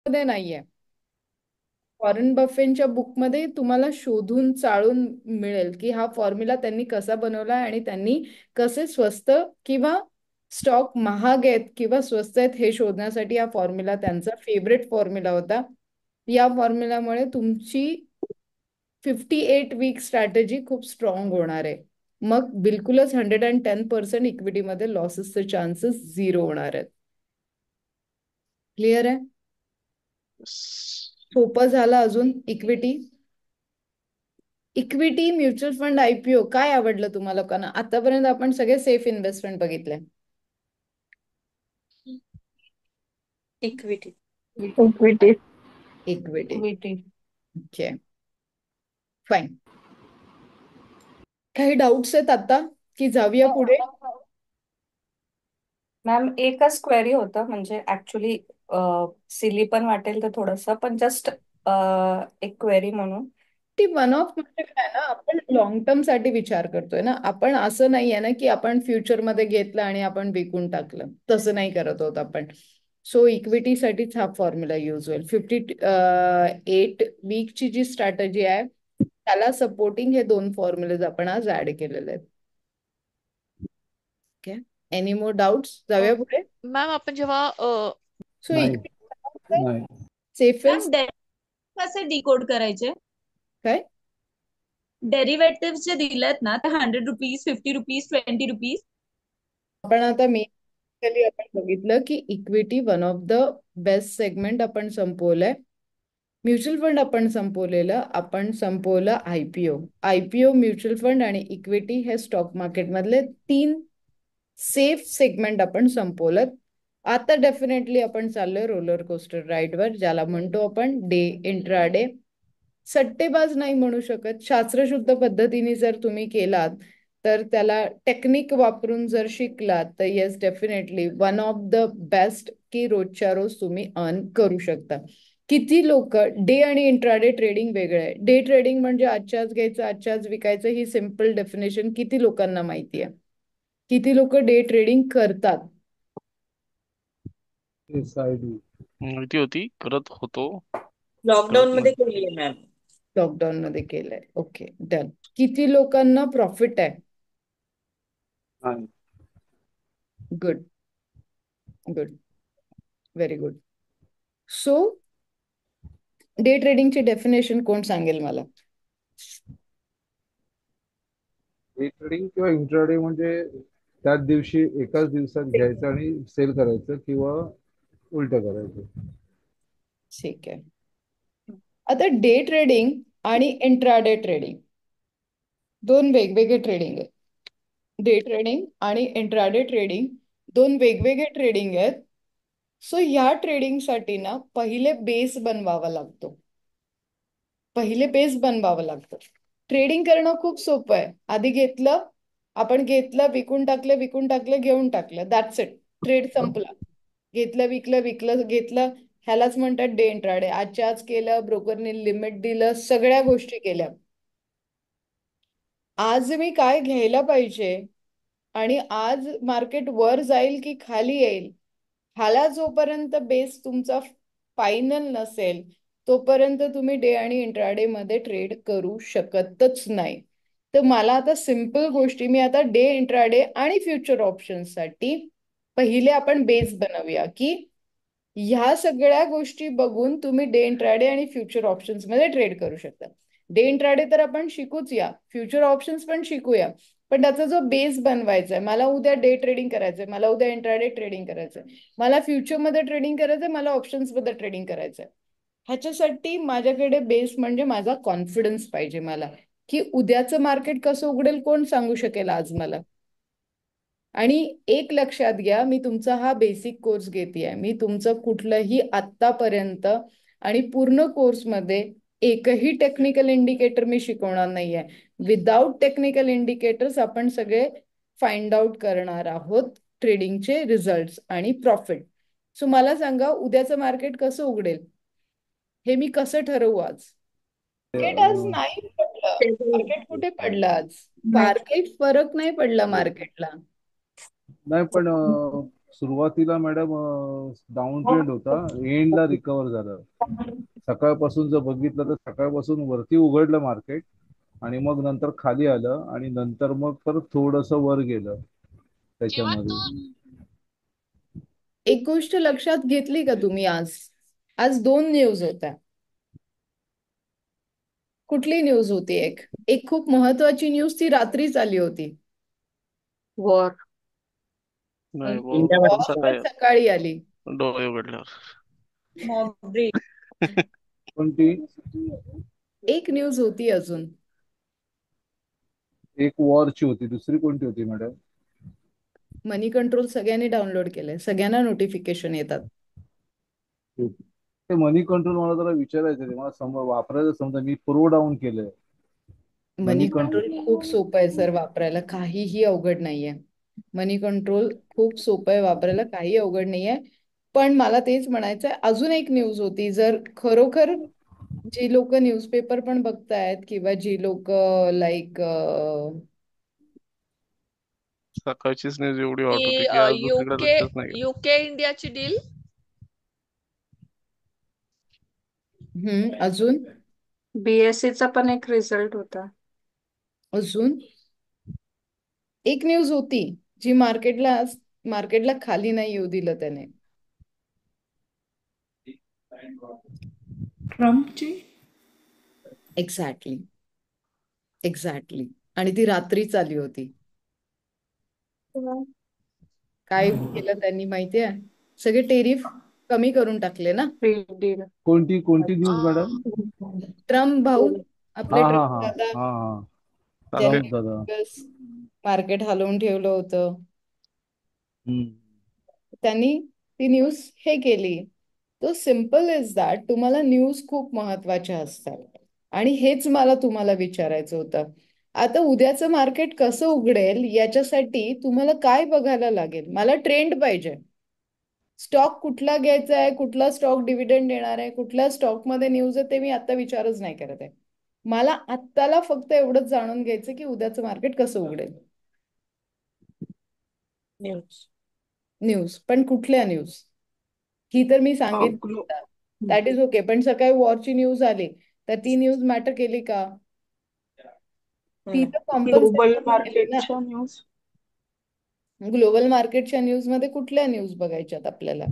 मध्ये नाहीये. वॉरन बफेटच्या बुकमध्ये तुम्हाला शोधून चाळून मिळेल की हा फॉर्म्युला त्यांनी कसा बनवला आणि त्यांनी कसे स्वस्त किंवा स्टॉक महाग आहेत किंवा स्वस्त आहेत हे शोधण्यासाठी हा फॉर्म्युला त्यांचा फेवरेट फॉर्म्युला होता. या फॉर्म्युल्यामुळे तुमची 58 वीक स्ट्रॅटेजी खूप स्ट्रॉंग होणार आहे. मग बिलकुलच 110% इक्विटीमध्ये लॉसेसचे चान्सेस झिरो होणार आहेत. क्लिअर आहे? सोपं झालं अजून? Equity equity mutual fund IPO काय आवडलं तुम्हाला लोकांना? आतापर्यंत आपण सगळे सेफ इन्व्हेस्टमेंट बघितले. Equity. Equity. Equity equity. Okay fine. काही डाऊट्स आहेत आता की जाऊया पुढे? मॅम एकच क्वेरी होतं, म्हणजे ऍक्च्युली सिली पण वाटेल तर थोडस, पण जस्ट एक क्वेरी म्हणून. ती वन ऑफ म्हणजे काय ना, आपण लॉंग टर्म साठी विचार करतोय ना. आपण असं नाहीये ना की आपण फ्युचरमध्ये घेतलं आणि आपण विकून टाकलं, तसं नाही करत आहोत आपण. सो इक्विटीसाठीच हा फॉर्म्युला यूज होईल. 58 वीकची जी स्ट्रॅटेजी आहे त्याला सपोर्टिंग हे दोन फॉर्म्युलेज आपण आज ऍड केलेले आहेत. Okay, any more doubts? जाऊया पुढे. मॅम आपण जेव्हा सो नाही इक्विटी नाही सेफेस्ट मॅम कसे डिकोड करायचे? काय डेरिव्हेटिव्ह जे दिलेत ना ते 100 रुपीज, 50 रुपीज, 20 रुपीज. आपण आता आपण बघितलं की equity one of the best segment आपण संपवलंय. म्युच्युअल फंड आपण संपवलेलं. आपण संपवलं आयपीओ. आयपीओ, म्युच्युअल फंड आणि इक्विटी हे स्टॉक मार्केटमधले 3 सेफ सेगमेंट आपण संपवलं. आता डेफिनेटली आपण चाललोय रोलर कोस्टर राईडवर, ज्याला म्हणतो आपण डे इंट्राडे. सट्टेबाज नाही म्हणू शकत. शास्त्रशुद्ध पद्धतीने जर तुम्ही केलात तर त्याला टेक्निक वापरून जर शिकलात तर yes definitely one of the best की रोजच्या रोज तुम्ही अर्न करू शकता. किती लोक डे आणि इंट्राडे ट्रेडिंग वेगळं आहे. डे ट्रेडिंग म्हणजे आजच्याच घ्यायचं आजच्याच विकायचं, ही सिंपल डेफिनेशन किती लोकांना माहिती आहे? किती लोक डे ट्रेडिंग करतात? SID. माहिती होती, करत होतो, लॉकडाऊन करत मध्ये नाही. केली आहे मॅम. लॉकडाऊन मध्ये केलंय. Okay done. किती लोकांना प्रॉफिट आहे? नाही good good, very good. So day ट्रेडिंगची डेफिनेशन कोण सांगेल मला? डे ट्रेडिंग किंवा इंट्राडे म्हणजे त्याच दिवशी एकाच दिवसात घ्यायचं आणि सेल करायचं किंवा उलट करायचं. ठीक आहे. आता डे ट्रेडिंग आणि इंट्राडे ट्रेडिंग दोन वेगवेगळे ट्रेडिंग आहेत. डे ट्रेडिंग आणि इंट्राडे ट्रेडिंग दोन वेगवेगळे ट्रेडिंग आहेत. सो ह्या ट्रेडिंगसाठी ना पहिले बेस बनवावा लागतो. पहिले बेस बनवावं लागतं. ट्रेडिंग करणं खूप सोपं आहे. आधी घेतलं, आपण घेतलं, विकून टाकलं, विकून टाकलं, घेऊन टाकलं, दॅट्स इट. ट्रेड संपला. घेतलं, विकलं, विकलं, घेतलं, ह्यालाच म्हणतात डे इंट्राडे. आजच्या आज केलं, ब्रोकरने लिमिट दिलं, सगळ्या गोष्टी केल्या. आज मी काय घ्यायला पाहिजे आणि आज मार्केट वर जाईल की खाली येईल, ह्याला जोपर्यंत बेस तुमचा फायनल नसेल तोपर्यंत तुम्ही डे आणि इंट्राडे मध्ये ट्रेड करू शकतच नाही. तर मला आता सिंपल गोष्टी, मी आता डे इंट्राडे आणि फ्युचर ऑप्शन्स साठी पहिले आपण बेस बनवूया की ह्या सगळ्या गोष्टी बघून तुम्ही डे इंट्राडे आणि फ्युचर ऑप्शन्स मध्ये ट्रेड करू शकता. डे इंट्राडे तर आपण शिकूच या, फ्युचर ऑप्शन्स पण शिकूया, पण त्याचा जो बेस बनवायचा आहे, मला उद्या डे ट्रेडिंग करायचंय, मला उद्या इंट्राडे ट्रेडिंग करायचंय, मला फ्युचरमध्ये ट्रेडिंग करायचंय, मला ऑप्शन्समध्ये ट्रेडिंग करायचंय. ह्याच्यासाठी माझ्याकडे बेस म्हणजे माझा कॉन्फिडन्स पाहिजे मला, की उद्याचं मार्केट कसं उघडेल कोण सांगू शकेल आज मला. आणि एक लक्षात घ्या, मी तुमचा हा बेसिक कोर्स घेतेय, मी तुमचं कुठलंही आत्तापर्यंत आणि पूर्ण कोर्समध्ये एकही टेक्निकल इंडिकेटर मी शिकवणार नाहीये. विदाउट टेक्निकल इंडिकेटर्स आपण सगळे फाइंड आउट करणार आहोत ट्रेडिंगचे रिझल्ट्स आणि प्रॉफिट. सो मला सांगा उद्याचं मार्केट कसं उघडेल हे मी कसं ठरवू आज? मार्केट आज नाही पडलं. मार्केट कुठे पडलं आज? फार काही फरक नाही पडला मार्केटला. नाही पण सुरुवातीला मॅडम डाऊन ट्रेंड होता, एंडला रिकवर झालं. सकाळपासून जर बघितलं तर सकाळपासून वरती उघडलं मार्केट आणि मग नंतर खाली आलं आणि नंतर मग परत थोडस वर गेलं त्याच्यामध्ये. एक गोष्ट लक्षात घेतली का तुम्ही? आज आज दोन न्यूज होत्या. कुठली न्यूज होती? एक एक खूप महत्वाची न्यूज ती रात्रीच आली होती. वॉर. नाही वॉर सकाळी सकाळी आली. डोळे उघडल्यावर. मॉर्गरेट. कोणती? एक न्यूज होती अजून. एक वॉरची होती, दुसरी कोणती होती मॅडम? मनी कंट्रोल सगळ्यांनी डाउनलोड केलंय, सगळ्यांना नोटिफिकेशन येतात. ते मनी कंट्रोल मला जरा विचारायचं आहे. मला वापरायचं समजा, मी प्रो डाऊन केलंय मनी मनी कंट्रोल कंट्रोल. खूप सोपं आहे सर वापरायला, काहीही अवघड नाहीये. मनी कंट्रोल खूप सोपं आहे वापरायला, काही अवघड नाहीये. पण मला तेच म्हणायचंय, अजून एक न्यूज होती. जर खरोखर जी लोक न्यूजपेपर पण बघतायत किंवा जी लोक लाईक सकाळचीच न्यूज एवढी हॉट होती की आज दुसरीकडे युके लक्षच नाही गेलं. युके इंडियाची डील. अजून बीएससीचा पण एक रिझल्ट होता. अजून एक न्यूज होती जी मार्केटला खाली नाही येऊ दिलं त्याने. ट्रम्पची. Exactly exactly. आणि ती रात्रीच आली होती. काय केलं त्यांनी माहितीये? सगळे टेरिफ कमी करून टाकले ना. Free deal. कोणती कोणती न्यूज मॅडम? ट्रम्प भाऊ, आपले हा हा ट्रम्प हा दादा, हा हा. चालते. ट्रम्प दादा. मार्केट हलवून ठेवलं होतं. हम्म. त्यांनी ती न्यूज हे केली. तो सिम्पल इज दॅट तुम्हाला न्यूज खूप महत्वाच्या असतात. आणि हेच मला तुम्हाला विचारायचं होतं. आता उद्याचं मार्केट कसं उघडेल याच्यासाठी तुम्हाला काय बघायला लागेल? मला ट्रेंड पाहिजे. स्टॉक कुठला घ्यायचा आहे, कुठला स्टॉक डिव्हिडंड देणार आहे, कुठल्या स्टॉकमध्ये न्यूज आहे, ते मी आता विचारच नाही करत आहे. मला आत्ताला फक्त एवढंच जाणून घ्यायचं की उद्याचं मार्केट कसं उघडेल. न्यूज. न्यूज, पण कुठल्या न्यूज? ही तर मी सांगितली, दॅट इज ओके. पण सकाळी वॉरची न्यूज आली तर ती न्यूज मॅटर केली का? ती तर ग्लोबल कंपल्सरी केली ना. मार्केटच्या न्यूज. ग्लोबल मार्केटच्या न्यूज मध्ये कुठल्या न्यूज बघायच्यात आपल्याला?